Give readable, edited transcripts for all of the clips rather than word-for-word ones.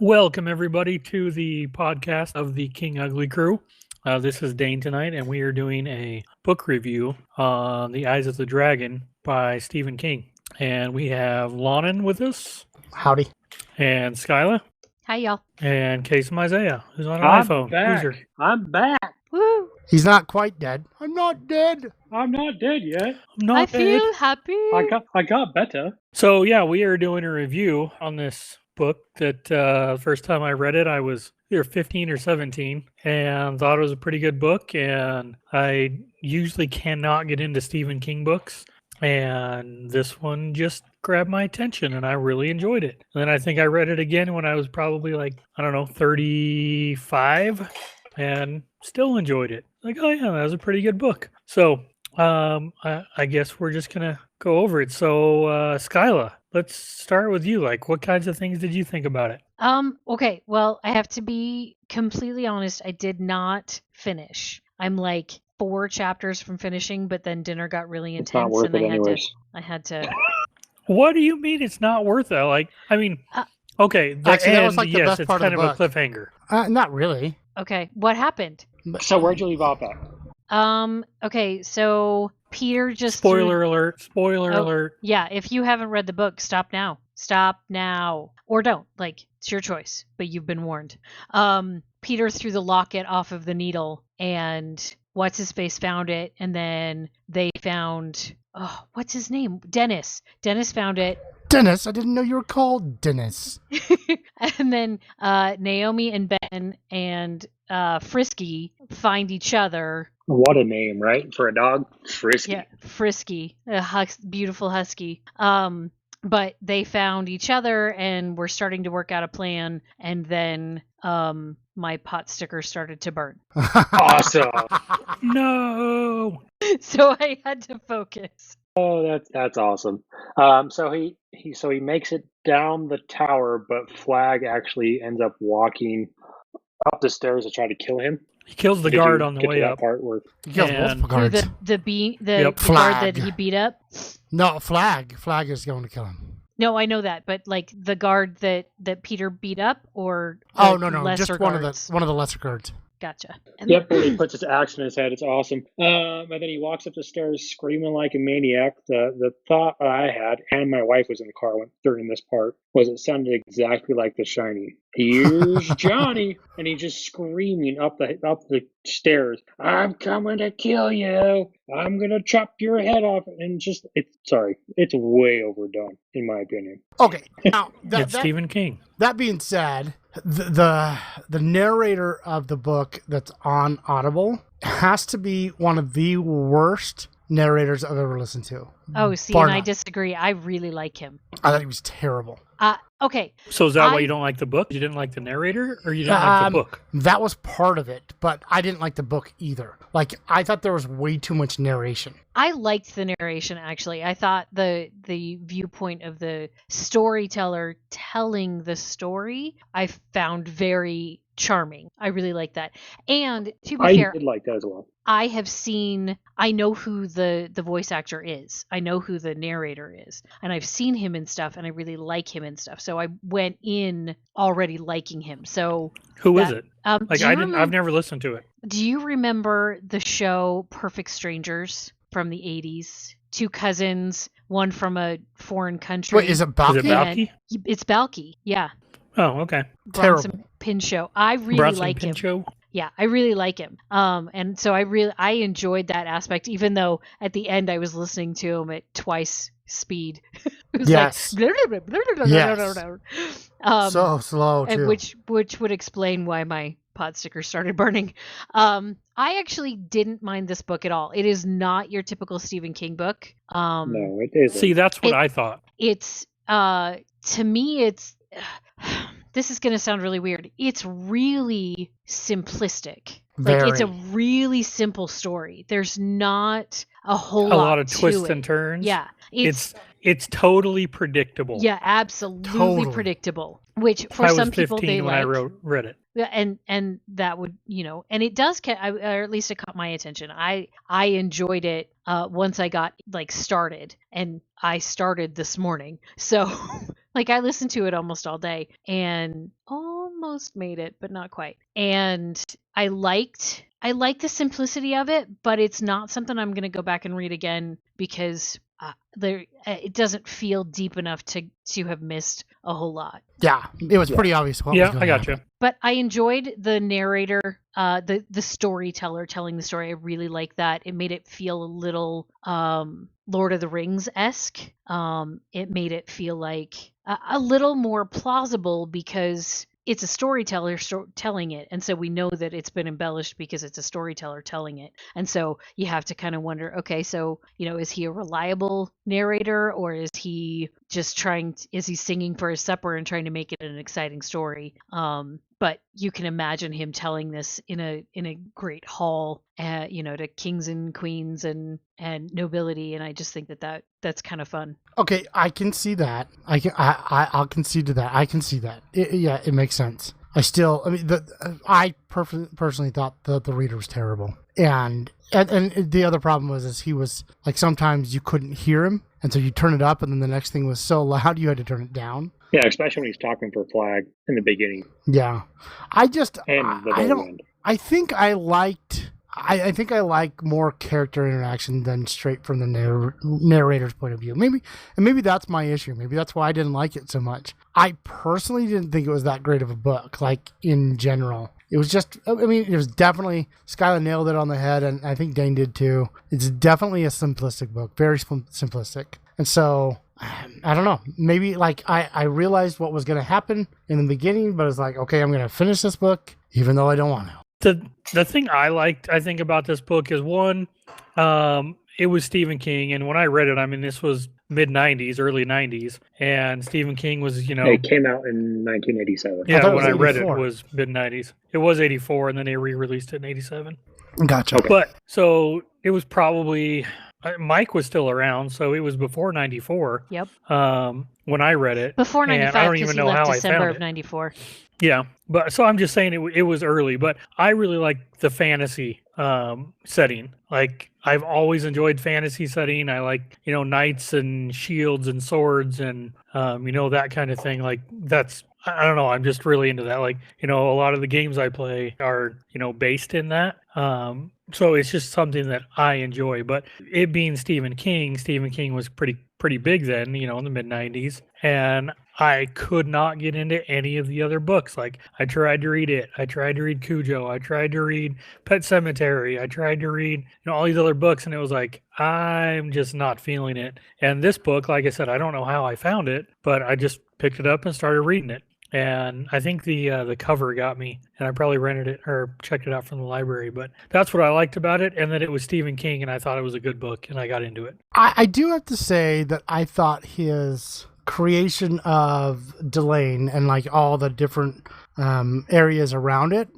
Welcome, everybody, to the podcast of the King Ugly Crew. This is Dane tonight, and we are doing a book review on The Eyes of the Dragon by Stephen King. And we have Lonnon with us. Howdy. And Skyla. Hi, y'all. And Case Isaiah, who's on an I'm iPhone. back. I'm back. Woo! He's not quite dead. I'm not dead. I'm not dead yet. I'm not I dead. feel happy. I got better. So, yeah, we are doing a review on this book that first time I read it, I was either 15 or 17 and thought it was a pretty good book. And I usually cannot get into Stephen King books. And this one just grabbed my attention and I really enjoyed it. And then I think I read it again when I was probably 35 and still enjoyed it. Like, oh yeah, that was a pretty good book. So I guess we're just going to go over it. So Skyla, let's start with you. What kinds of things did you think about it? Okay, well, I have to be completely honest. I did not finish. I'm 4 chapters from finishing, but then dinner got really intense. It's not worth and it anyways. I had to. What do you mean it's not worth it? Okay, the Actually, end, that was the yes, best it's part kind of of the a book. cliffhanger. Not really. Okay, what happened? So where'd you leave off at? Okay, so Peter just Spoiler alert, spoiler alert. Yeah, if you haven't read the book, stop now. Stop now. Or don't. It's your choice, but you've been warned. Peter threw the locket off of the needle and What's-His-Face found it, and then they found, what's his name? Dennis. Dennis found it. Dennis, I didn't know you were called Dennis. And then Naomi and Ben and Frisky find each other. What a name, right? For a dog? Frisky. Yeah, Frisky, a beautiful husky. But they found each other and were starting to work out a plan, and then my pot sticker started to burn. Awesome. No. So I had to focus. Oh, that's awesome. So he makes it down the tower, but Flag actually ends up walking up the stairs to try to kill him. He kills the guard on the Get way to that up. part where He kills And- multiple guards. The guard Flag. that he beat up. No, Flag. Flag is going to kill him. No, I know that, but the guard that Peter beat up, or Oh, the no, lesser just one guards? of the lesser guards. Gotcha. And Yep, when he puts his axe in his head, it's awesome. And then he walks up the stairs screaming like a maniac. The thought I had, and my wife was in the car during this part, was it sounded exactly like The Shining. Here's Johnny, and he's just screaming up the stairs. I'm coming to kill you. I'm gonna chop your head off. And it's way overdone in my opinion. Okay, now It's Stephen King. that being said, the narrator of the book that's on Audible has to be one of the worst narrators I've ever listened to. Oh, see, Bar and I none. disagree. I really like him. I thought he was terrible. Okay. So is that why I- you don't like the book? You didn't like the narrator, or you didn't like the book? That was part of it, but I didn't like the book either. I thought there was way too much narration. I liked the narration, actually. I thought the viewpoint of the storyteller telling the story, I found very charming. I really like that. And to be I fair, did like that as well. I know who the voice actor is. I know who the narrator is. And I've seen him in stuff, and I really like him in stuff. So I went in already liking him. So Who is it? I've I've never listened to it. Do you remember the show Perfect Strangers from the 80s? 2 cousins, one from a foreign country. Wait, is it Balky? Is it Balky? It's Balky, yeah. Oh, okay. Bronson Pinchot. I really Bronson like him. Pinchot? Yeah, I really like him. And so I enjoyed that aspect, even though at the end I was listening to him at twice speed. It was Yes. Yes. So slow, and too. which would explain why my pot sticker started burning. I actually didn't mind this book at all. It is not your typical Stephen King book. No, it isn't. See, that's what I thought. It's to me, it's this is going to sound really weird. It's really simplistic. It's a really simple story. There's not a whole lot of twists to it. and turns. Yeah, It's it's totally predictable. Yeah, absolutely Totally. predictable. Which for I was some people 15 they when I like. read it. Yeah, and that would, and it does or at least it caught my attention. I enjoyed it once I got like started, and I started this morning. So like I listened to it almost all day and almost made it, but not quite. And I liked the simplicity of it, but it's not something I'm going to go back and read again because it doesn't feel deep enough to have missed a whole lot. Yeah, it was pretty obvious what was Yeah, going I got on. you. But I enjoyed the narrator, the storyteller telling the story. I really like that. It made it feel a little Lord of the Rings-esque. It made it feel like a little more plausible because it's a storyteller telling it, and so we know that it's been embellished because it's a storyteller telling it. And so you have to kind of wonder, okay, so is he a reliable narrator, or is he just is he singing for his supper and trying to make it an exciting story? But you can imagine him telling this in a great hall, to kings and queens and nobility, and I just think that's kind of fun. Okay, I can see that. I'll concede to that. I can see that. It makes sense. I personally thought that the reader was terrible, and the other problem is he was like sometimes you couldn't hear him, and so you turn it up, and then the next thing was so loud you had to turn it down. Yeah, especially when he's talking for Flag in the beginning. Yeah, I think I like more character interaction than straight from the narrator's point of view. Maybe that's my issue. Maybe that's why I didn't like it so much. I personally didn't think it was that great of a book, like in general. It was just, it was definitely, Skyla nailed it on the head, and I think Dane did too. It's definitely a simplistic book, very simplistic. And so, I don't know, maybe like I realized what was going to happen in the beginning, but it's like, okay, I'm going to finish this book, even though I don't want to. The thing I think about this book is one, it was Stephen King, and when I read it, this was mid-90s, early 90s, and Stephen King was, It came out in 1987. Yeah, when I 84. read it was mid-90s. It was 84, and then they re-released it in 87. Gotcha. Okay. But, so, it was probably, Mike was still around, so it was before 94. Yep. When I read it. Before 95, I don't even know how December I found of it. 94. Yeah, but so I'm just saying it was early, but I really like the fantasy setting. Like I've always enjoyed fantasy setting. I like knights and shields and swords and that kind of thing. Like that's I don't know. I'm just really into that. Like a lot of the games I play are based in that. So it's just something that I enjoy. But it being Stephen King was pretty big then, in the mid 90s, and I could not get into any of the other books. Like I tried to read it. I tried to read Cujo. I tried to read Pet Sematary. I tried to read all these other books, and it was like, I'm just not feeling it. And this book, like I said, I don't know how I found it, but I just picked it up and started reading it. And I think the cover got me, and I probably rented it or checked it out from the library. But that's what I liked about it, and that it was Stephen King, and I thought it was a good book, and I got into it. I do have to say that I thought his creation of Dane and like all the different areas around it,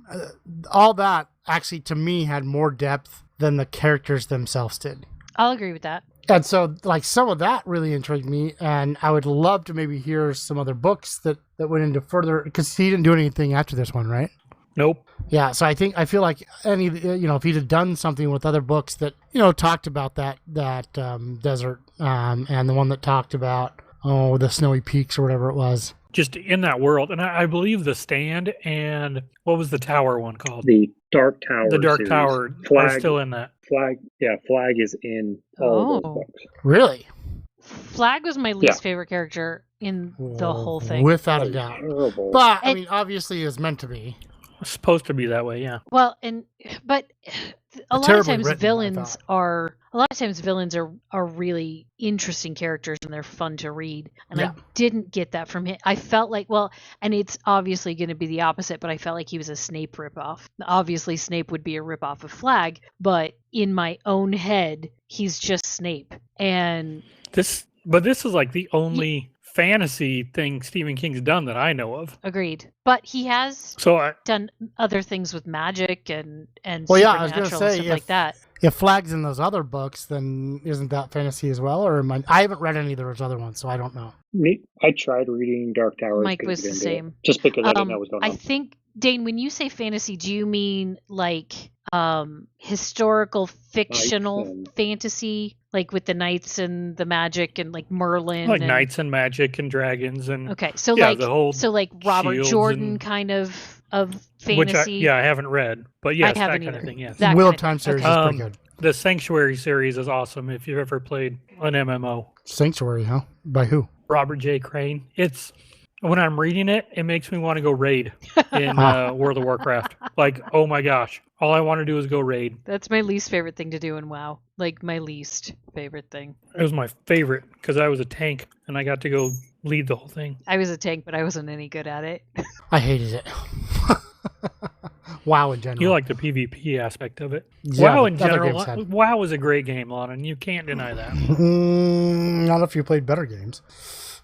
all that actually to me had more depth than the characters themselves did. I'll agree with that. And so, like, some of that really intrigued me, and I would love to maybe hear some other books that went into further, because he didn't do anything after this one, right? Nope. Yeah, so I feel like if he'd have done something with other books that, talked about that desert, and the one that talked about, the snowy peaks or whatever it was. Just in that world. And I believe The Stand and what was the tower one called? The Dark Tower. The Dark series. Tower Flag, are still in that. Flag is in all of those books. Really? Flag was my least favorite character in the whole thing. Without a doubt. Terrible. But, obviously it was meant to be. It's supposed to be that way, yeah. Well, but a lot of times written, villains are really interesting characters, and they're fun to read. And I didn't get that from him. I felt like, and it's obviously going to be the opposite, but I felt like he was a Snape ripoff. Obviously, Snape would be a ripoff of Flag, but in my own head, he's just Snape. And this is like the only fantasy thing Stephen King's done that I know of. Agreed. But he has done other things with magic and I was supernatural gonna say, and stuff like that. if Flag's in those other books, then isn't that fantasy as well? Or I haven't read any of those other ones, so I don't know. I tried reading Dark Towers. Mike was the same. Just because I didn't know what was going on. I think, Dane, when you say fantasy, do you mean like historical fictional fantasy, like with the knights and the magic and like Merlin, like knights and magic and dragons and okay, so yeah, like the whole like Robert Jordan and, kind of fantasy. Which I haven't read, but yes, I haven't that kind either. of thing. Yes, That Wheel of kind Time of- series okay. is pretty good. The Sanctuary series is awesome. If you've ever played an MMO, Sanctuary, huh? By who? Robert J. Crane. It's when I'm reading it, it makes me want to go raid in World of Warcraft. Like, oh my gosh, all I want to do is go raid. That's my least favorite thing to do in WoW. Like my least favorite thing. It was my favorite because I was a tank and I got to go lead the whole thing. I was a tank, but I wasn't any good at it. I hated it. WoW in general. You like the PvP aspect of it. Yeah, WoW in the other general. games had. WoW is a great game, Lonnon. You can't deny that. Not if you played better games.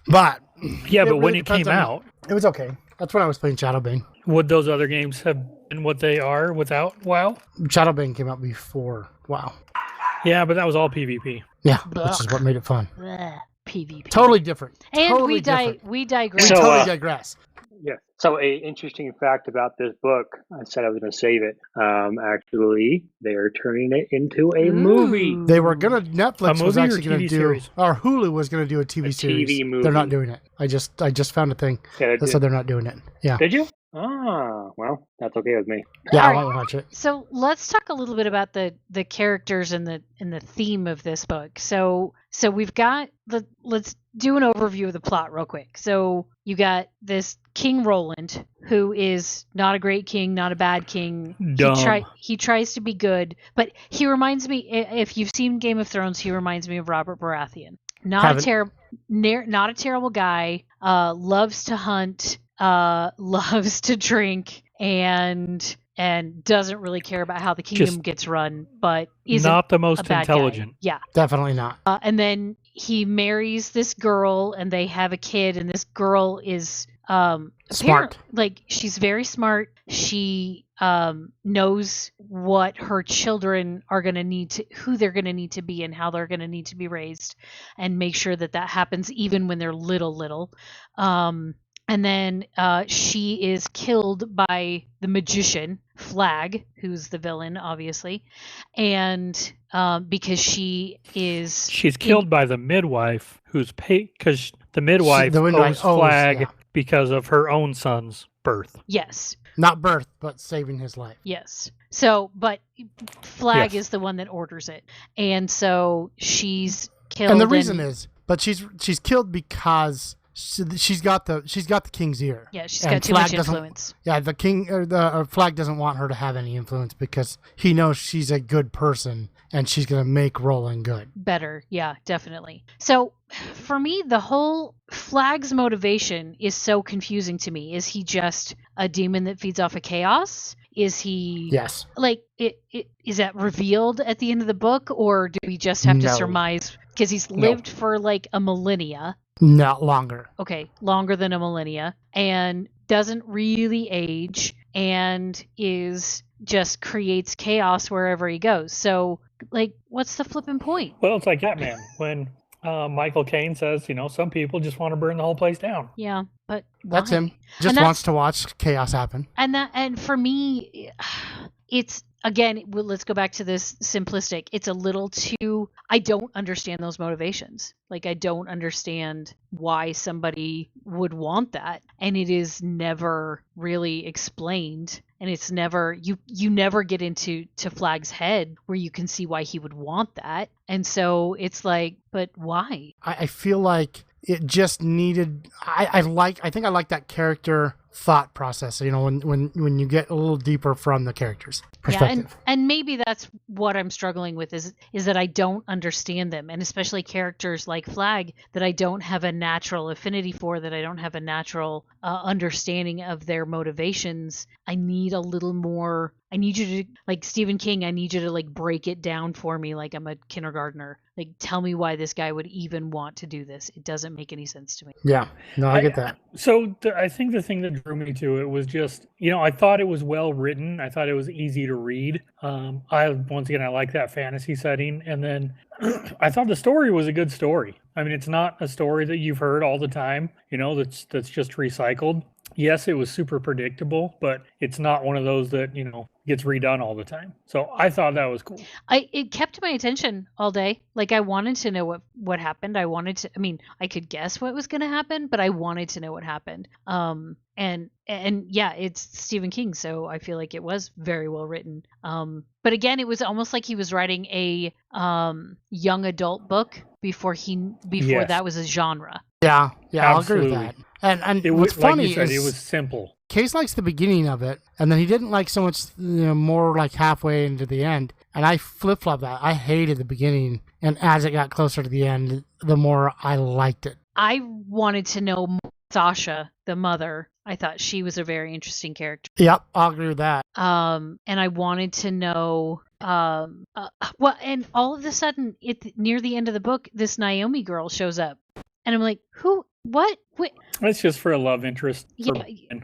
But Yeah, It but when really it came depends on- out, it was okay. That's when I was playing Shadowbane. would those other games have been what they are without WoW? Shadowbane came out before WoW. Yeah, but that was all PvP. Yeah, which is what made it fun. Blech, PvP. Totally different. And totally we different. we We digress. So, totally digress. Yeah. So a interesting fact about this book, I said I was going to save it. Actually, they are turning it into a movie. Ooh. They were gonna Netflix A was movie or actually gonna TV do series? or Hulu was gonna do a TV series. TV movie. They're not doing it. I just found a thing Yeah, that said they're not doing it. Yeah. did you? Ah, well, that's okay with me. Yeah, I Alright. won't watch it. So let's talk a little bit about the characters and the theme of this book. So we've got let's do an overview of the plot real quick. So you got this King Roland, who is not a great king, not a bad king. Dumb. He tries to be good, but he reminds me, if you've seen Game of Thrones, he reminds me of Robert Baratheon. Not a terrible guy. Loves to hunt. Loves to drink and doesn't really care about how the kingdom Just gets run, but isn't Not the a most bad intelligent. guy. Yeah. Definitely not. And then he marries this girl and they have a kid, and this girl is Smart. like she's very smart. She knows what her children are going to need to, who they're going to need to be and how they're going to need to be raised, and make sure that happens even when they're little. And then she is killed by the magician, Flag, who's the villain, obviously. And because She's killed by the midwife who's paid because the midwife owes Flag yeah. because of her own son's birth. Yes. Not birth, but saving his life. Yes. So, but Flag Yes. is the one that orders it. And so she's killed. And the reason is, but she's killed because she's got the king's ear. Yeah, she's And got too Flag much doesn't- influence. Yeah, the king or the Flag doesn't want her to have any influence because he knows she's a good person and she's gonna make Roland good. Better. Yeah, definitely. So for me, the whole Flag's motivation is so confusing to me. Is he just a demon that feeds off of chaos? Is he Yes. like is that revealed at the end of the book, or do we just have to No. surmise because he's lived for like a millennia? Not longer. Okay, longer than a millennia, and doesn't really age, and is just creates chaos wherever he goes. So, like, what's the flipping point? Well, it's like that man when Michael Caine says, some people just want to burn the whole place down. Yeah, but That's why? him. Just that's- wants to watch chaos happen. And for me, it's again, let's go back to this simplistic. It's a little too. I don't understand those motivations. Like, I don't understand why somebody would want that, and it is never really explained. And it's never you never get into Flag's head where you can see why he would want that. And so it's like, but why? I feel like it just needed. I think I like that character thought process. When you get a little deeper from the character's perspective. Yeah, and maybe that's what I'm struggling with is that I don't understand them, and especially characters like Flag that I don't have a natural affinity for, that I don't have a natural understanding of their motivations. I need a little more I need you to, like Stephen King, I need you to like break it down for me like I'm a kindergartner. Like, tell me why this guy would even want to do this. It doesn't make any sense to me. Yeah, no, I get that. So I think the thing that drew me to it was just, I thought it was well written. I thought it was easy to read. Once again, I like that fantasy setting. And then I thought the story was a good story. I mean, it's not a story that you've heard all the time, that's just recycled. Yes, it was super predictable, but it's not one of those that, gets redone all the time. So I thought that was cool. It kept my attention all day. Like, I wanted to know what happened. I could guess what was going to happen, but I wanted to know what happened. And yeah, it's Stephen King, so I feel like it was very well written. But again, it was almost like he was writing a young adult book before Yes. that was a genre. Yeah, I'll agree Absolutely. with that. And It what's was, like funny you said, is it was simple. Case likes the beginning of it, and then he didn't like so much, more like halfway into the end. And I flip-flopped that. I hated the beginning, and as it got closer to the end, the more I liked it. I wanted to know more Sasha, the mother. I thought she was a very interesting character. Yep, I'll agree with that. And I wanted to know and all of a sudden near the end of the book, this Naomi girl shows up, and I'm like, who? What? It's just for a love interest.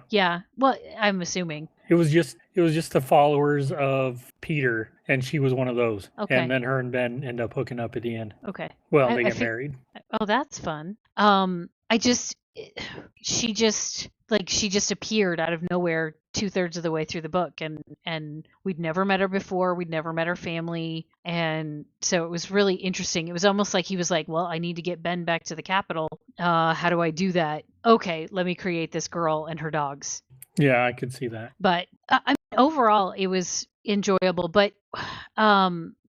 Yeah. Well, I'm assuming It was just the followers of Peter, and she was one of those. Okay. And then her and Ben end up hooking up at the end. okay. Well, they get married. Oh, that's fun. She just appeared out of nowhere 2/3 of the way through the book, and we'd never met her before. We'd never met her family, and so it was really interesting. It was almost like he was like, well, I need to get Ben back to the capital. How do I do that? Okay, let me create this girl and her dogs. Yeah, I could see that. But overall, it was enjoyable. But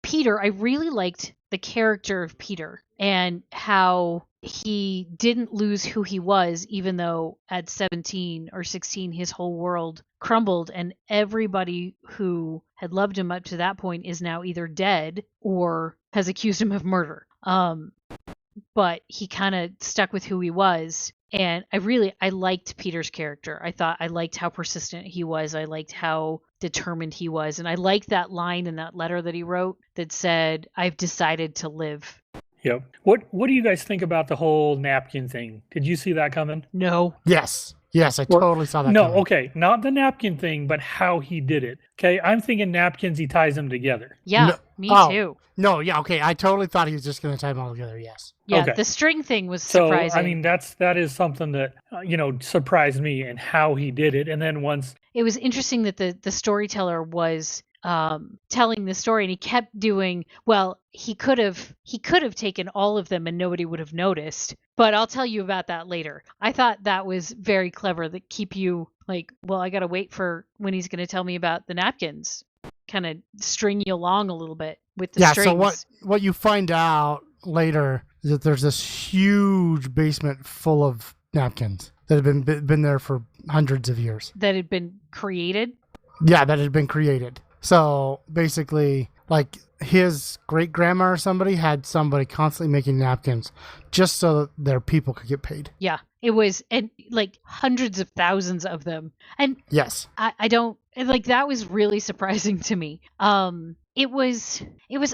Peter, I really liked the character of Peter and how he didn't lose who he was, even though at 17 or 16, his whole world crumbled, and everybody who had loved him up to that point is now either dead or has accused him of murder. But he kind of stuck with who he was. And I liked Peter's character. I liked how persistent he was. I liked how determined he was. And I liked that line in that letter that he wrote that said, I've decided to live. Yep. What do you guys think about the whole napkin thing? Did you see that coming? No. Yes, I totally saw that No, coming. okay. Not the napkin thing, but how he did it. Okay, I'm thinking napkins, he ties them together. Yeah, me too. No, yeah, okay. I totally thought he was just going to tie them all together, yes. Yeah, Okay. the string thing was So, surprising. I mean, that is something that, surprised me, and how he did it. And then once... It was interesting that the storyteller was telling the story, and he kept doing, well, he could have taken all of them and nobody would have noticed, but I'll tell you about that later. I thought that was very clever, that keep you like, well, I gotta wait for when he's gonna tell me about the napkins, kind of string you along a little bit with the strings. So what you find out later is that there's this huge basement full of napkins that have been there for hundreds of years. That had been created? Yeah, that had been created. So basically, like, his great grandma or somebody had somebody constantly making napkins just so that their people could get paid. Yeah, it was, and like hundreds of thousands of them. And yes, I don't like, that was really surprising to me. It was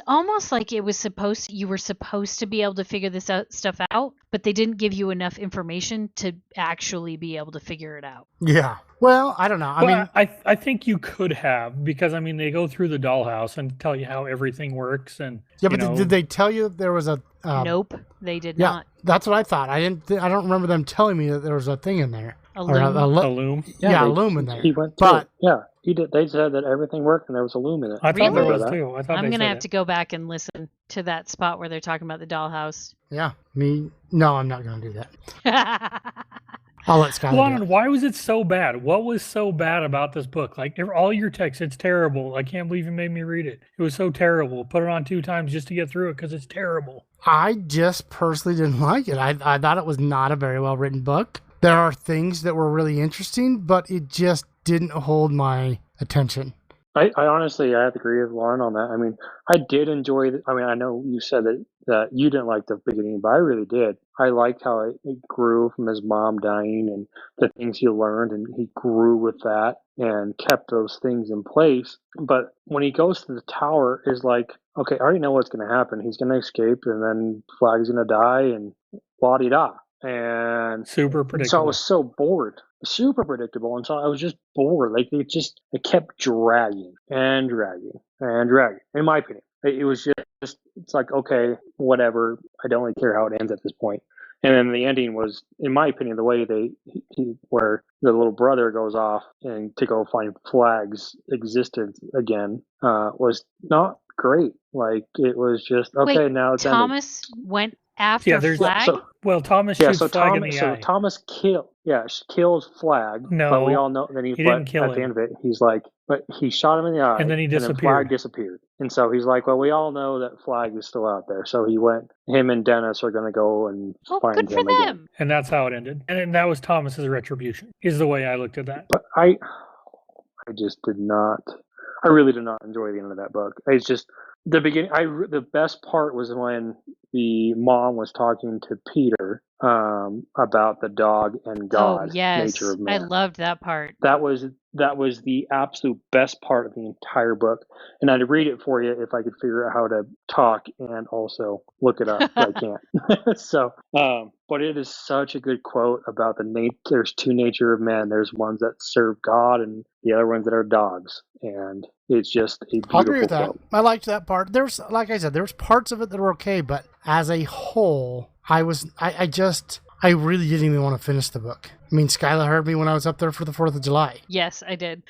almost like you were supposed to be able to figure this stuff out, but they didn't give you enough information to actually be able to figure it out. Yeah. Well, I don't know. I think you could have, because they go through the dollhouse and tell you how everything works, and yeah, but did they tell you there was a? Nope, they did not. That's what I thought. I don't remember them telling me that there was a thing in there. A loom. A loom. Yeah, a loom in there. He went through it. Yeah, he did. They said that everything worked and there was a loom in it. I thought there Really? was too. I'm gonna have to go back and listen to that spot where they're talking about the dollhouse. Yeah, no, I'm not gonna do that. I'll let Skyla do Lonnon, it. why was it so bad? What was so bad about this book? Like, all your text, it's terrible. I can't believe you made me read it. It was so terrible. Put it on 2 times just to get through it because it's terrible. I just personally didn't like it. I thought it was not a very well written book. There are things that were really interesting, but it just didn't hold my attention. I honestly, I have to agree with Lauren on that. I did enjoy I know you said that that you didn't like the beginning, but I really did. I liked how it grew from his mom dying and the things he learned, and he grew with that and kept those things in place. But when he goes to the tower, is like, okay, I already know what's going to happen. He's going to escape, and then Flag's going to die, and la-di-da. And Super so I predictable. was so bored, super predictable, and so I was just bored. Like it kept dragging and dragging and dragging. In my opinion, it was just it's like, okay, whatever. I don't really care how it ends at this point. And then the ending was, in my opinion, the way where the little brother goes off and to go find Flag's existence again was not great. Like it was just okay. Wait, Now it's ending. Thomas went after Yeah, there's- Flag? So, Well, Thomas yeah, shoots so Flag in Thomas, the so eye. Thomas kills Flag. But No, we all know. Then he didn't kill at the him. end of it, he's like, but he shot him in the eye, And then he Flag disappeared. disappeared. And so he's like, well, we all know that Flag is still out there. So he went. Him and Dennis are going to go and Oh, find good for him again. them. And that's how it ended. And that was Thomas's retribution, is the way I looked at that. But I just did not. I really did not enjoy the end of that book. It's just the beginning. The best part was when the mom was talking to Peter about the dog and God, Oh, yes. nature of I man. loved that part. That was the absolute best part of the entire book. And I'd read it for you if I could figure out how to talk and also look it up, but I can't. So, but it is such a good quote about there's two nature of men. There's ones that serve God and the other ones that are dogs. And it's just a beautiful I'll agree with that. quote. I liked that part. There's, like I said, there's parts of it that were okay, but as a whole, I really didn't even want to finish the book. I mean, Skyla heard me when I was up there for the 4th of July. Yes, I did.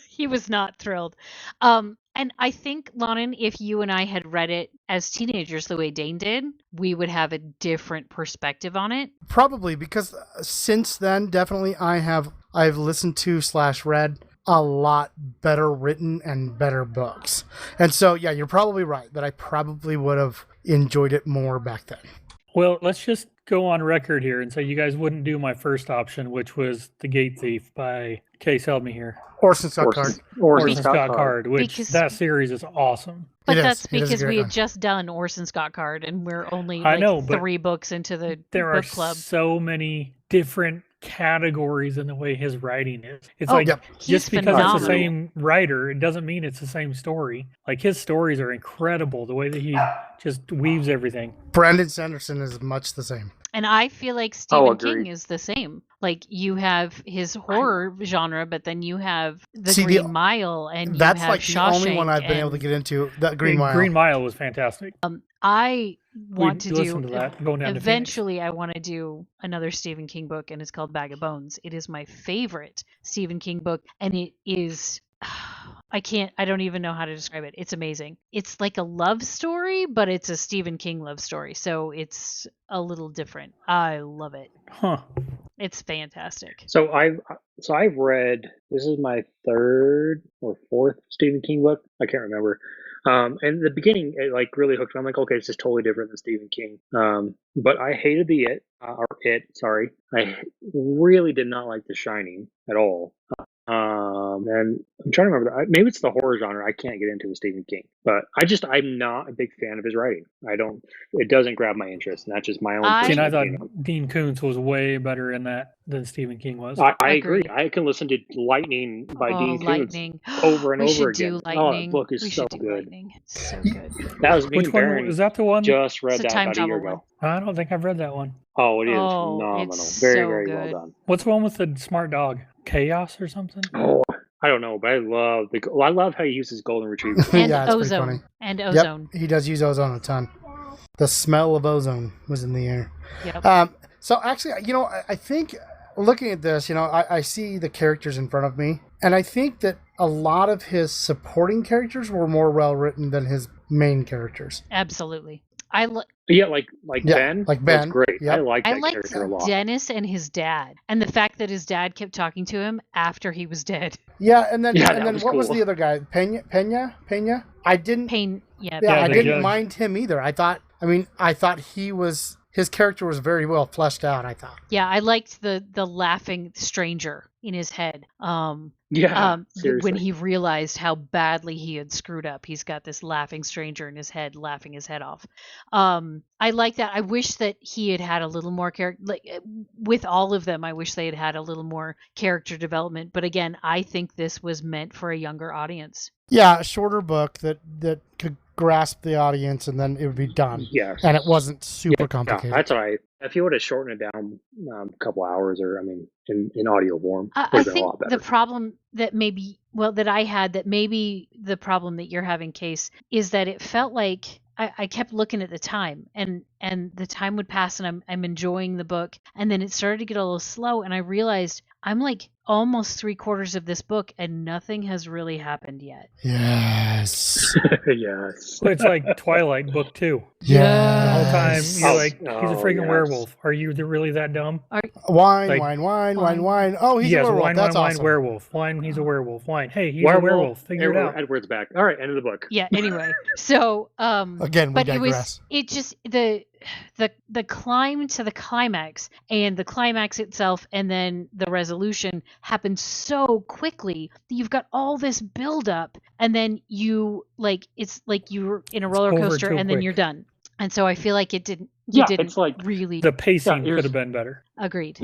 He was not thrilled. And I think, Lonnon, if you and I had read it as teenagers the way Dane did, we would have a different perspective on it. Probably, because since then, definitely I've listened to / read a lot better written and better books. And so, yeah, you're probably right that I probably would have enjoyed it more back then. Well, let's just go on record here and say you guys wouldn't do my first option, which was The Gate Thief by Case Help Me Here. Orson Scott Card. Orson Scott Card, which Because- that series is awesome. But It is. that's It is a because great we had one. just done Orson Scott Card, and we're only I know, but 3 books into the There book are club. so many different categories in the way his writing is. It's Oh, like yep. He's just because phenomenal. it's the same writer, it doesn't mean it's the same story. Like his stories are incredible, the way that he just weaves everything. Brandon Sanderson is much the same. And I feel like Stephen King agreed. is the same. Like you have his horror genre, but then you have the See, Green Mile, and you That's have like the only one Shawshank, I've been able to and get into. That Green And Mile. Green Mile was fantastic. I want We to listened do to that going down to Phoenix. eventually. I want to do another Stephen King book, and it's called Bag of Bones. It is my favorite Stephen King book, and it is. I don't even know how to describe it. It's amazing. It's like a love story, but it's a Stephen King love story, so it's a little different. I love it. Huh. It's fantastic. So I've read, this is my 3rd or 4th Stephen King book. I can't remember. And the beginning, it like really hooked me. I'm like, okay, it's just totally different than Stephen King. But I hated sorry. I really did not like The Shining at all. And I'm trying to remember. Maybe it's the horror genre I can't get into with Stephen King. But I'm not a big fan of his writing. It doesn't grab my interest, and that's just my own See, and I personal thought opinion. Dean Koontz was way better in that than Stephen King was. I agree. Agreed. I can listen to Lightning by Oh, Dean Koontz Lightning. over and We over should again. do Oh, Lightning. that book is We so should do good. Lightning. It's so good. That was me Which and one Baron is that? The one? just read It's a that time about a year travel ago. I don't think I've read that one. Oh, it is Oh, phenomenal. it's Very, so very good. well done. What's the one with the smart dog? Chaos or something? Oh, I don't know, but I love how he uses golden retriever. And Yeah, it's pretty ozone. funny. And ozone. Yep, he does use ozone a ton. The smell of ozone was in the air. Yep. So actually, I think looking at this, I see the characters in front of me, and I think that a lot of his supporting characters were more well written than his main characters. Absolutely. Yeah, like Ben. like Ben, Was great. yep. I like I that liked character a lot. Dennis and his dad, and the fact that his dad kept talking to him after he was dead. Yeah, and then Yeah, that was what was cool. the other guy? Pena? I didn't. Pain. Yeah. Yeah, I the didn't judge. mind him either. I thought he was his character was very well fleshed out, I thought. Yeah, I liked the laughing stranger in his head. Seriously. When he realized how badly he had screwed up, he's got this laughing stranger in his head, laughing his head off. I like that. I wish that he had a little more character. Like with all of them, I wish they had a little more character development. But again, I think this was meant for a younger audience. Yeah, a shorter book that could grasp the audience, and then it would be done. Yes. And it wasn't super complicated. Yeah, that's all right. If you would have shortened it down a couple hours, or in audio form, I think the problem that I had, that maybe the problem that you're having, Case, is that it felt like I kept looking at the time, and the time would pass, and I'm enjoying the book, and then it started to get a little slow, and I realized I'm like almost 3/4 of this book, and nothing has really happened yet. Yes. Yes. It's like Twilight book 2. Yeah. The whole time you're like, he's a freaking yes. werewolf. Are you really that dumb? Wine. Oh, he's a werewolf. That's awesome. Werewolf. Wine, he's a werewolf. Wine, hey, he's Werewolf. a werewolf. Figure it out. Edward's back. All right, end of the book. Yeah, anyway. So again, we digress. It just the climb to the climax, and the climax itself, and then the resolution happened so quickly that you've got all this build up, and then it's like you're in a roller coaster, and then you're done. And so I feel like it didn't. It's like really. The pacing could have been better. Agreed.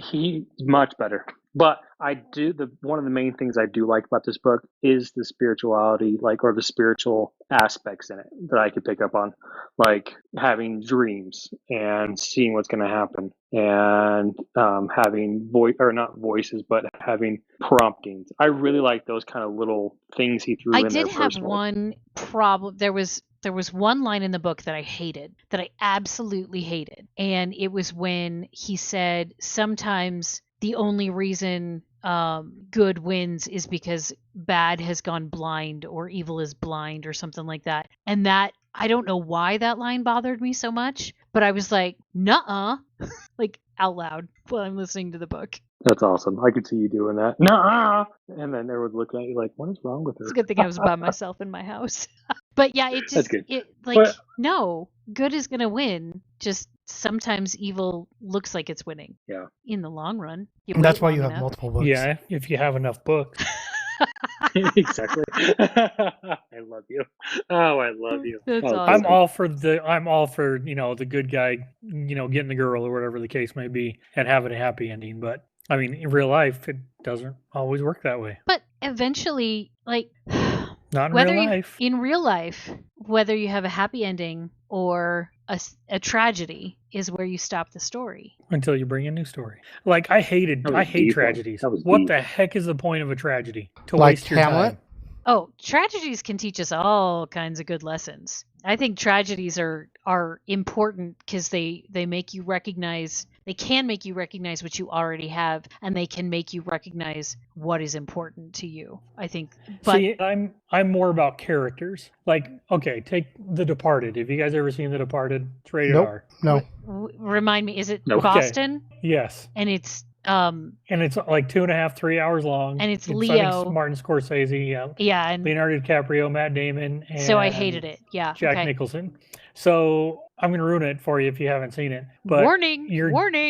Much better. But one of the main things I do like about this book is the spirituality, or the spiritual aspects in it that I could pick up on, like having dreams and seeing what's going to happen, and having not voices, but having promptings. I really like those kind of little things he threw in there. I did have one problem. There was one line in the book that I hated, that I absolutely hated. And it was when he said, sometimes the only reason good wins is because bad has gone blind, or evil is blind, or something like that. And that, I don't know why that line bothered me so much, but I was like, nuh-uh, like out loud while I'm listening to the book. That's awesome. I could see you doing that. Nuh-uh. And then everyone would look at you like, what is wrong with her? It's a good thing I was by myself in my house. But yeah, it just, no, good is going to win. Just sometimes evil looks like it's winning. Yeah. In the long run. That's why you have multiple books. Yeah, if you have enough books. Exactly. I love you. Oh, I love you. That's awesome. I'm all for the good guy, getting the girl or whatever the case may be, and having a happy ending. But I mean, in real life, it doesn't always work that way. But eventually, not in real life. In real life, whether you have a happy ending or a tragedy is where you stop the story. Until you bring a new story. I hate tragedies. What the heck is the point of a tragedy? To waste your Hamlet? time. Oh, tragedies can teach us all kinds of good lessons. I think tragedies are important because they make you recognize. They can make you recognize what you already have, and they can make you recognize what is important to you, I think. But see, I'm more about characters. Okay, take The Departed. Have you guys ever seen The Departed? It's rated R. No. Remind me, is it Nope. Boston? Okay. Yes. And it's 2.5, 3 hours long. And it's I Leo. think Martin Scorsese, yeah. Yeah, and Leonardo DiCaprio, Matt Damon, and so I hated it. Yeah. Jack Nicholson. So I'm gonna ruin it for you if you haven't seen it. But warning.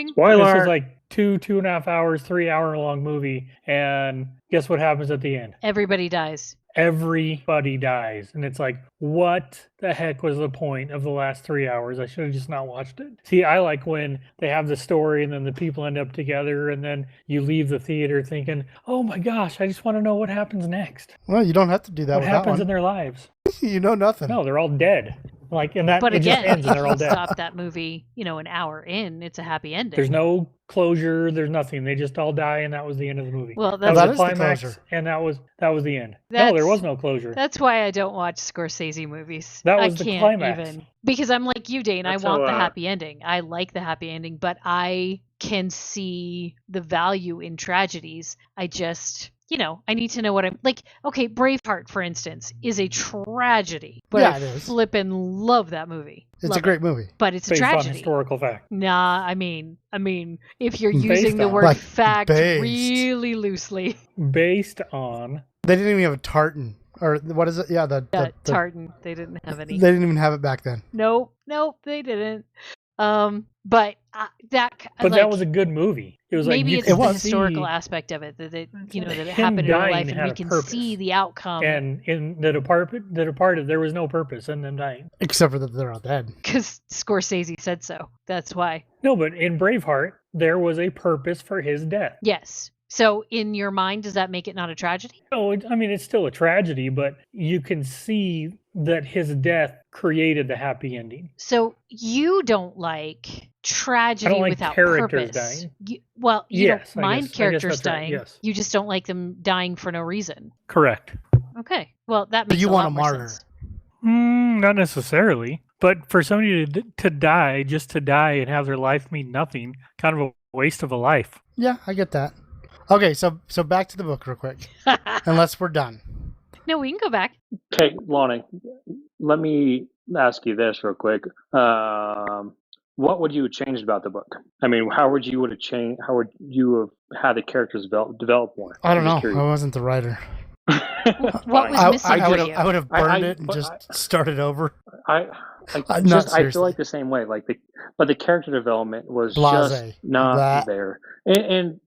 Spoiler. This is 2.5 hours, 3 hour long movie, and guess what happens at the end? Everybody dies. Everybody dies, and it's like, what the heck was the point of the last 3 hours? I should have just not watched it. See, I like when they have the story and then the people end up together, and then you leave the theater thinking, oh my gosh, I just want to know what happens next. Well, you don't have to do that. What happens in their lives? You know nothing. No, they're all dead. And that, but it again, just ends and they're all dead. Stop that movie, an hour in, it's a happy ending. There's no closure. There's nothing. They just all die, and that was the end of the movie. Well, that that was is the the climax, closure. and that was the end. No, there was no closure. That's why I don't watch Scorsese movies. That was I the can't climax. even, because I'm like you, Dane. That's I want how, the happy ending. I like the happy ending, but I can see the value in tragedies. I just, I need to know what I'm like. Okay, Braveheart, for instance, is a tragedy, but Yeah, I it is. flippin' love that movie. It's Love a great it. movie. But it's a Based on tragedy. historical fact. Nah, I mean, if you're Based using the on. word fact based. really loosely. Based on They didn't even have a tartan. Or what is it? Yeah, the Tartan, they didn't have any. They didn't even have it back then. Nope, they didn't. But that But like, that was a good movie. It was maybe like it's you the could historical see, aspect of it that it, that it him happened in real dying life, and had we a can purpose. see the outcome. And in the Departed, there was no purpose in them dying. Except for that they're all dead. Because Scorsese said so. That's why. No, but in Braveheart, there was a purpose for his death. Yes. So in your mind, does that make it not a tragedy? No, I mean, it's still a tragedy, but you can see that his death created the happy ending. So you don't like tragedy like without characters purpose. dying. You Yes, don't I mind guess characters that's right, dying. yes. You just don't like them dying for no reason. Correct. Okay. Well, that But makes you a want lot a more martyr. sense. Not necessarily, but for somebody to die, just to die and have their life mean nothing, kind of a waste of a life. Yeah, I get that. Okay, so back to the book real quick. Unless we're done. No, we can go back. Okay, Lonnie, let me ask you this real quick. What would you have changed about the book? I mean, how would you have had the characters develop more? I don't I'm know. just curious. I wasn't the writer. What was missing for you? I would have burned I- it and but just started over. I Not I feel like the same way. But the character development was Blasé. just not Blah. there. And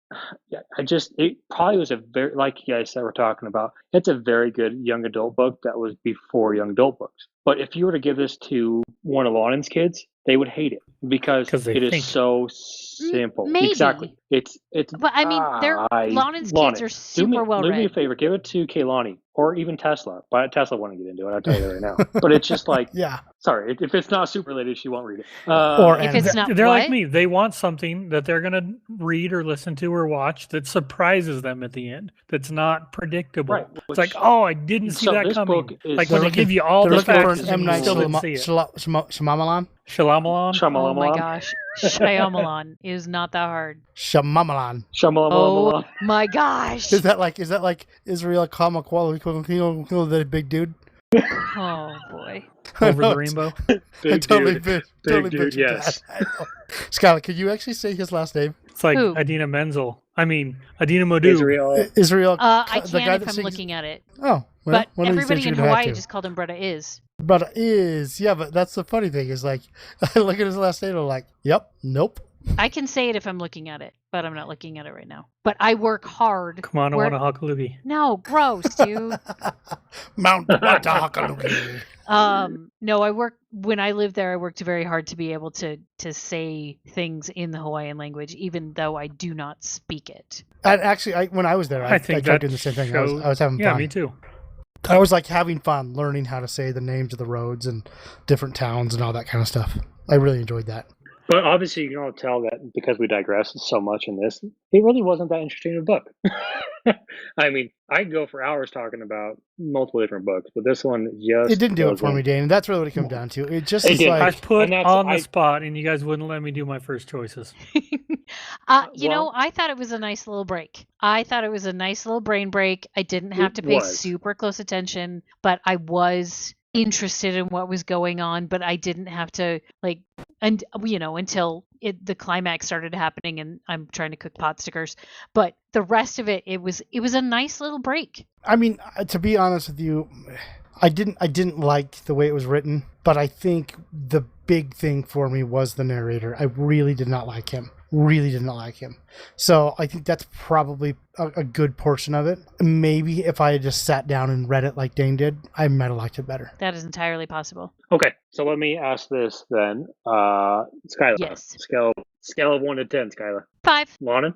yeah, it probably was a very, like you guys said, we're talking about. It's a very good young adult book that was before young adult books. But if you were to give this to one of Lonnon's kids, they would hate it because 'Cause they it is think- so simple. Maybe. Exactly. It's. But I mean, Lonnon's kids are super well Do me a read. favor. Give it to Kaylani or even Tesla. But Tesla won't get into it. I'll tell you that right now. But it's just like, Yeah. sorry, if it's not super related, she won't read it. Or If it's not They're what? like me. They want something that they're going to read or listen to or watch that surprises them at the end. That's not predictable. Right, It's which- like, oh, I didn't see so that this coming. book is- Like when they They're give you all They're the looking for facts an and M. you Night still didn't see it. Shyamalan? Shyamalan? Oh my gosh. Shyamalan is not that hard. Shyamalan. Oh my gosh. Is that like Israel Kamakwala, the big dude? Oh boy. Over I the know, rainbow? I Big totally dude. bit, Big totally dude, butchered yes. that. I know. Skyla, could you actually say his last name? It's like Who? Adina Menzel. Adina Modu. Israel. Israel. I the guy can if that I'm sings- looking at it. Oh, well, But one of these everybody days in you're gonna have Hawaii to. just called him Bretta Is. But but that's the funny thing is like, I look at his last name and I'm like, yep, nope. I can say it if I'm looking at it, but I'm not looking at it right now. But I work hard. Come on, I Work- want a Hakalugi. No, gross, dude. Mount Watahakalugi. No, when I lived there, I worked very hard to be able to say things in the Hawaiian language, even though I do not speak it. And actually, when I was there, I think tried that doing the same thing. shows- I was having Yeah, fun. me too. I was like having fun learning how to say the names of the roads and different towns and all that kind of stuff. I really enjoyed that. But obviously, you can all tell that because we digress so much in this, it really wasn't that interesting of a book. I mean, I could go for hours talking about multiple different books, but this one just It didn't do it for wasn't. me, Dane. And that's really what it comes down to. It just It is did. I like, was put and that's- on the I- spot, and you guys wouldn't let me do my first choices. You I thought it was a nice little break. I thought it was a nice little brain break. I didn't have It to pay was. super close attention, but I was interested in what was going on, but I didn't have to until the climax started happening and I'm trying to cook pot stickers. But the rest of it was a nice little break. I mean, to be honest with you, I didn't like the way it was written, but I think the big thing for me was the narrator. I really did not like him. So I think that's probably a good portion of it. Maybe if I had just sat down and read it like Dane did, I might have liked it better. That is entirely possible. Okay, so let me ask this then. Skyla. Yes. Scale of 1 to 10, Skyla. 5. Lonnon?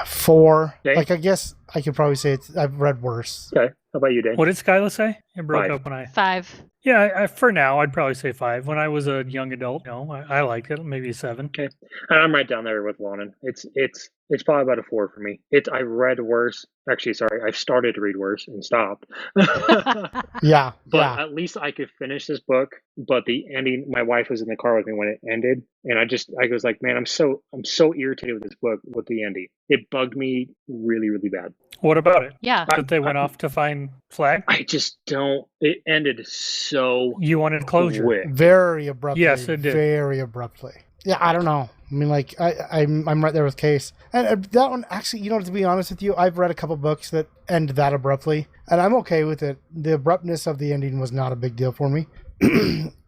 4. Dane? Like, I guess I could probably say I've read worse. Okay. How about you, Dane? What did Skyla say? It broke 5. up when I. 5. Yeah, for now, I'd probably say 5. When I was a young adult, I liked it. Maybe a 7. Okay. And I'm right down there with Lonnon. It's probably about a 4 for me. I read worse. Actually, sorry, I started to read worse and stopped. Yeah, But yeah. at least I could finish this book. But the ending, my wife was in the car with me when it ended, and I was like, man, I'm so irritated with this book with the ending. It bugged me really, really bad. What about it? Yeah. That they went off to find Flag? I just don't. It ended so You wanted closure. quick. Very abruptly. Yes, it did. Very abruptly. Yeah, I don't know. I mean, like, I'm right there with Case. And that one, actually, to be honest with you, I've read a couple books that end that abruptly, and I'm okay with it. The abruptness of the ending was not a big deal for me.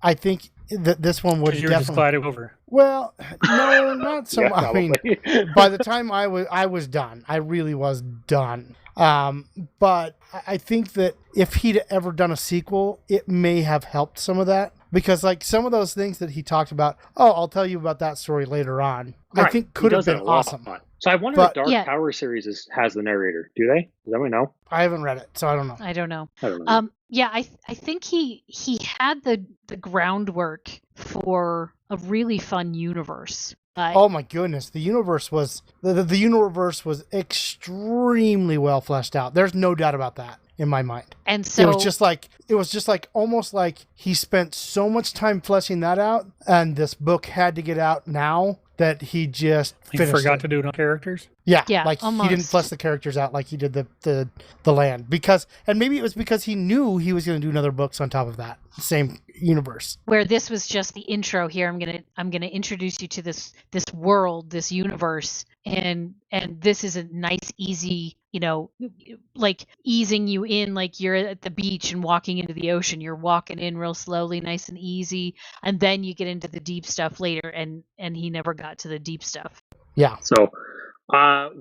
I think that this one would Because you were just definitely. gliding over. Well, no, not so Yeah, much. I mean, probably. by the time I was done. I really was done. But I think that if he'd ever done a sequel, it may have helped some of that. Because like some of those things that he talked about, I'll tell you about that story later on. I Right. think He could have does that been a lot. awesome. So I wonder But- if Dark Yeah. Tower series has the narrator. Do they? Does anyone know? I haven't read it, so I don't know. I don't know. I don't know. Yeah, I think he had the groundwork for a really fun universe. Oh my goodness, the universe was the universe was extremely well fleshed out. There's no doubt about that in my mind. And so It was just like almost like he spent so much time fleshing that out, and this book had to get out now that he just He finished forgot it. to do it on characters. Yeah, Yeah, like he didn't almost. flesh the characters out like he did the land, and maybe it was because he knew he was going to do another books on top of that same universe. where this was just the intro here, I'm gonna introduce you to this world, this universe, and this is a nice, easy, like easing you in, like you're at the beach and walking into the ocean. You're walking in real slowly, nice and easy, and then you get into the deep stuff later. And he never got to the deep stuff. Yeah, So,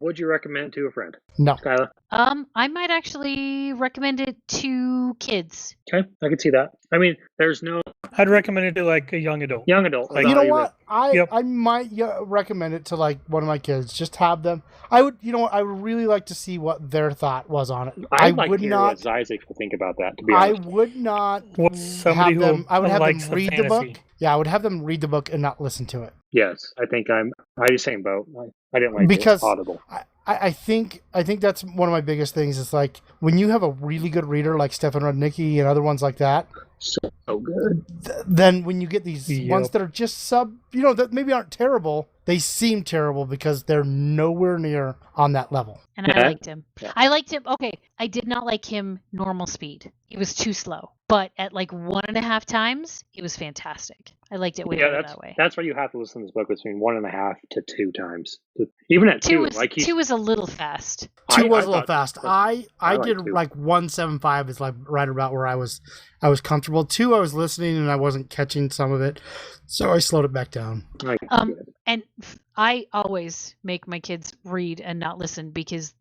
would you recommend to a friend, no, Skyla? I might actually recommend it to kids. Okay, I can see that. I mean, there's no I'd recommend it to like a young adult. young adult. Like- you know without what? I Yep. I might recommend it to like one of my kids. Just have them. I would, I would really like to see what their thought was on it. I'd like would to hear not. what Isaac would think about that. To be I honest, would not What's somebody have who them. I would have likes them the read the book. fantasy? Yeah, I would have them read the book and not listen to it. yes, I think I'm the same boat. I didn't like Because- the Audible. I think that's one of my biggest things. Is like when you have a really good reader like Stefan Rudnicki and other ones like that. So good. Then when you get these Yep. ones that are just that maybe aren't terrible, they seem terrible because they're nowhere near on that level. And Yeah. I liked him. Yeah. I liked him. Okay, I did not like him normal speed. It was too slow. But at like 1.5 times, it was fantastic. I liked it way Yeah, better that's that way. that's why you have to listen to this book between 1.5 to 2 times. Even at Two two, was like he's, two was a little fast. Two was a little thought- fast. but I I like did two. like 175 is like right about where I was comfortable. 2 I was listening and I wasn't catching some of it, so I slowed it back down. like, And I always make my kids read and not listen because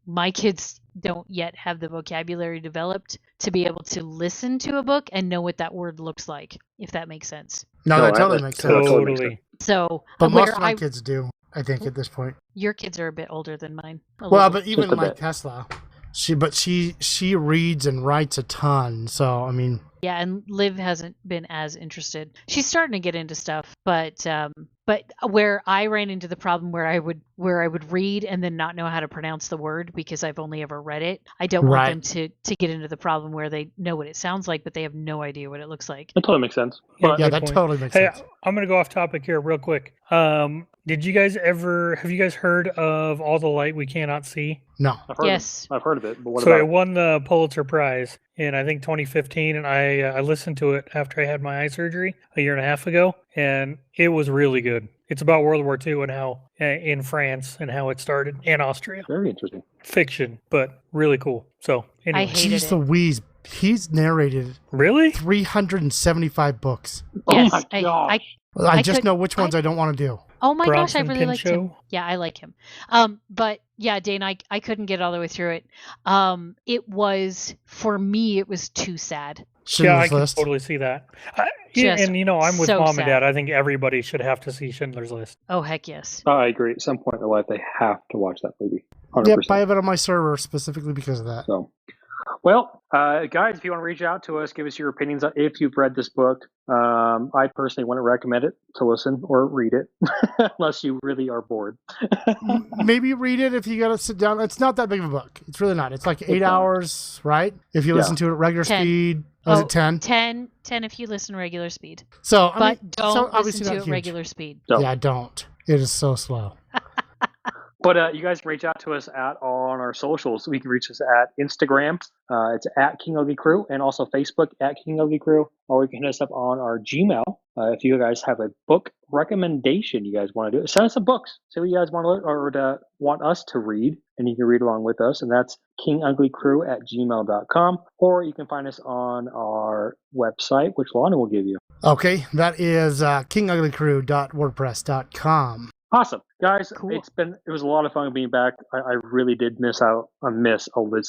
my kids don't yet have the vocabulary developed to be able to listen to a book and know what that word looks like, if that makes sense. No, No, that I- totally that makes totally sense. makes Totally. So, But where most of my kids do, I think, at this point. your kids are a bit older than mine. A Well, little. but even Just a like bit. Tesla, she reads and writes a ton. So I mean, Yeah, and Liv hasn't been as interested. She's starting to get into stuff, but where I ran into the problem where I would read and then not know how to pronounce the word because I've only ever read it. I don't Right. want them to get into the problem where they know what it sounds like, but they have no idea what it looks like. that totally makes sense. Yeah, But yeah, good that point. totally makes Hey, sense. I'm gonna go off topic here real quick. Have you guys heard of All the Light We Cannot See? No, I've heard Yes. I've heard of it. But what So about it won the Pulitzer Prize in I think 2015, and I listened to it after I had my eye surgery a year and a half ago, and it was really good. It's about World War II and how in France and how it started, and Austria. Very interesting. Fiction, but really cool. So anyway, hated jeez it. Louise, he's narrated really? 375 books. Yes, oh my gosh. I I just could- know which ones I don't want to do. Oh my gosh, I Bronson really liked him. Pinchot? Yeah, I like him. But yeah, Dane, I couldn't get all the way through it. It was, for me, it was too sad. Yeah, I Schindler's can List. totally see that. Just And I'm with so mom sad. and dad. I think everybody should have to see Schindler's List. Oh heck yes. I agree. At some point in their life, they have to watch that movie. 100%. Yep, I have it on my server specifically because of that. So, well, guys, if you want to reach out to us, give us your opinions on if you've read this book. I personally wouldn't recommend it to listen or read it unless you really are bored. Maybe read it if you got to sit down. It's not that big of a book. It's really not. It's like 8 not. hours, right? If you Yeah. listen to it at regular 10. speed. Was it 10? 10 if you listen regular speed. So, I But mean, don't so listen obviously to not it huge. regular speed. So, Yeah, don't. It is so slow. But you guys can reach out to us on our socials. We can reach us at Instagram. It's at King Ugly Crew, and also Facebook at King Ugly Crew. Or you can hit us up on our Gmail, if you guys have a book recommendation you guys want to do, send us some books. Say what you guys want to want us to read, and you can read along with us. And that's kinguglycrew@gmail.com, or you can find us on our website, which Lonnon will give you. Okay, that is kinguglycrew.wordpress.com. Awesome, guys. Cool. It was a lot of fun being back. I really did miss a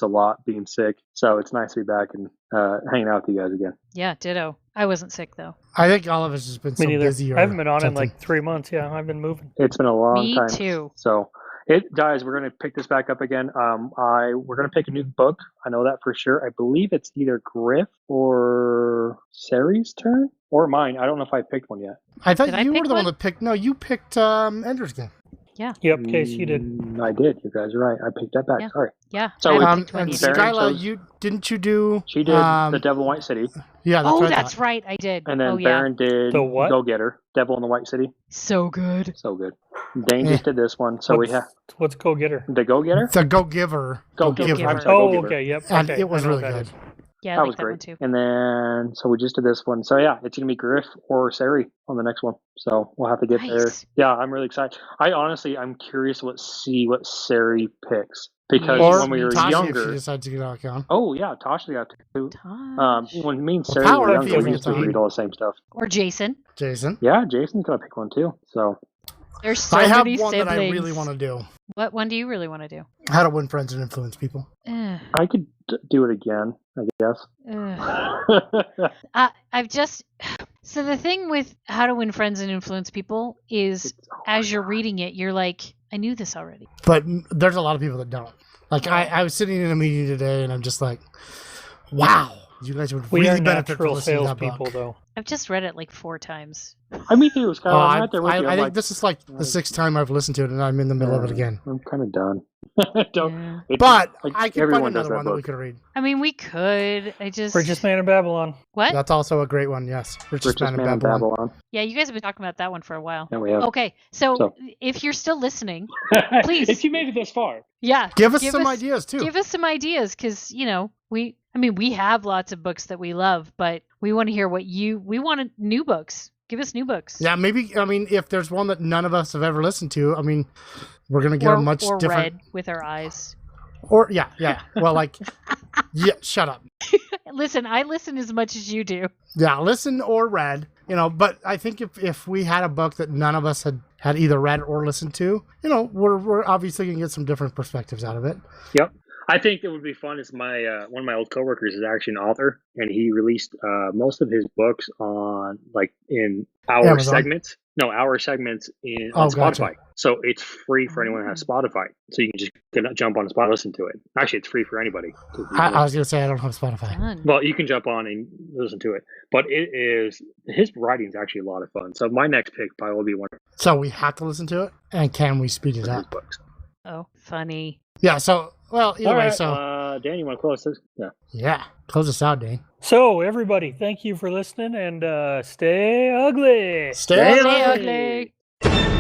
lot being sick. So it's nice to be back and hanging out with you guys again. Yeah, ditto. I wasn't sick though. I think all of us has been so Me neither. busy. I haven't been on in something. like 3 months. Yeah, I've been moving. It's been a long Me time. too. So, guys, we're gonna pick this back up again. We're gonna pick a new book. I know that for sure. I believe it's either Griff or Sari's turn or mine. I don't know if I picked one yet. I thought Did I you were pick the one one? that picked. No, you picked Ender's Game. Yeah. Yep, Case, you did. I did. You guys are right. I picked that back. Yeah. Sorry. Yeah. So I we- haven't picked one And either. Baron Skyla, chose- didn't you do? She did the Devil in White City, Yeah, that's Oh, what I that's thought. right. I did. and then Oh, yeah. Baron did The what? Go Getter, Devil in the White City. So good. So good. Dane just did this one. So we have What's Go Getter? the Go Getter. It's a Go Giver. Go Giver. Giver. I'm sorry, Go Oh, Giver. okay, yep. And okay, it was I know really what that good. is. Yeah, I That like was that great. one too. And then, so we just did this one. So yeah, it's gonna be Griff or Sari on the next one. So we'll have to get there. Nice. Yeah, I'm really excited. I'm curious what Sari picks because Yes, when we were Tasha, if she younger. decides to get back on. Oh yeah, Tasha got to. Tosh. When me and Well, Sari Power were if younger, you we used to want to. read all the same stuff. Or Jason. Jason. Yeah, Jason's gonna pick one too. So There's so I have many one siblings. that I really want to do. What one do you really want to do? How to win friends and influence people. Ugh, I could do it again, I guess. ugh. I've just so the thing with How to Win Friends and Influence People is as you're reading it, you're like, I knew this already. But there's a lot of people that don't. Like, I was sitting in a meeting today, and I'm just like, wow. You guys would We really are benefit from natural listening to that book. salespeople, though. I've just read it like 4 times. Me too, Skylar. Oh, I'm right there with you. I I'm think like, this is like the 6th time I've listened to it, and I'm in the middle of it again. I'm kind of done. Don't. Yeah. It's- But like, I can find everyone does another one that we book. could read. I mean, we could. I just Richest Man in Babylon. what? That's also a great one, yes. Richest Man in in Babylon. Yeah, you guys have been talking about that one for a while. And we have. Okay, so So. if you're still listening, please. If you made it this far. yeah, Give us some ideas, too. give us some ideas because we have lots of books that we love, but we want to hear we want new books. Give us new books. Yeah, maybe, if there's one that none of us have ever listened to, we're going to get or, a much or different... read with our eyes. Or, yeah. Well, yeah, shut up. Listen, I listen as much as you do. Yeah, listen or read, but I think if we had a book that none of us had either read or listened to, we're obviously going to get some different perspectives out of it. Yep. I think it would be fun. Is my one of my old coworkers is actually an author, and he released most of his books on in our Amazon. segments. No, our segments on Oh, Spotify. gotcha. So it's free for anyone who has Spotify. So you can just jump on Spotify and listen to it. Actually, it's free for anybody. I was going to say I don't have Spotify. Fun. Well, you can jump on and listen to it. But his writing is actually a lot of fun. So my next pick probably will be one So we have to listen to it, and can we speed it of his up? books. Oh, funny. Yeah, so, well, either All way, right, so, Dan, you want to close this? Yeah. yeah, close us out, Dane. So, everybody, thank you for listening, and stay ugly. Stay Stay ugly.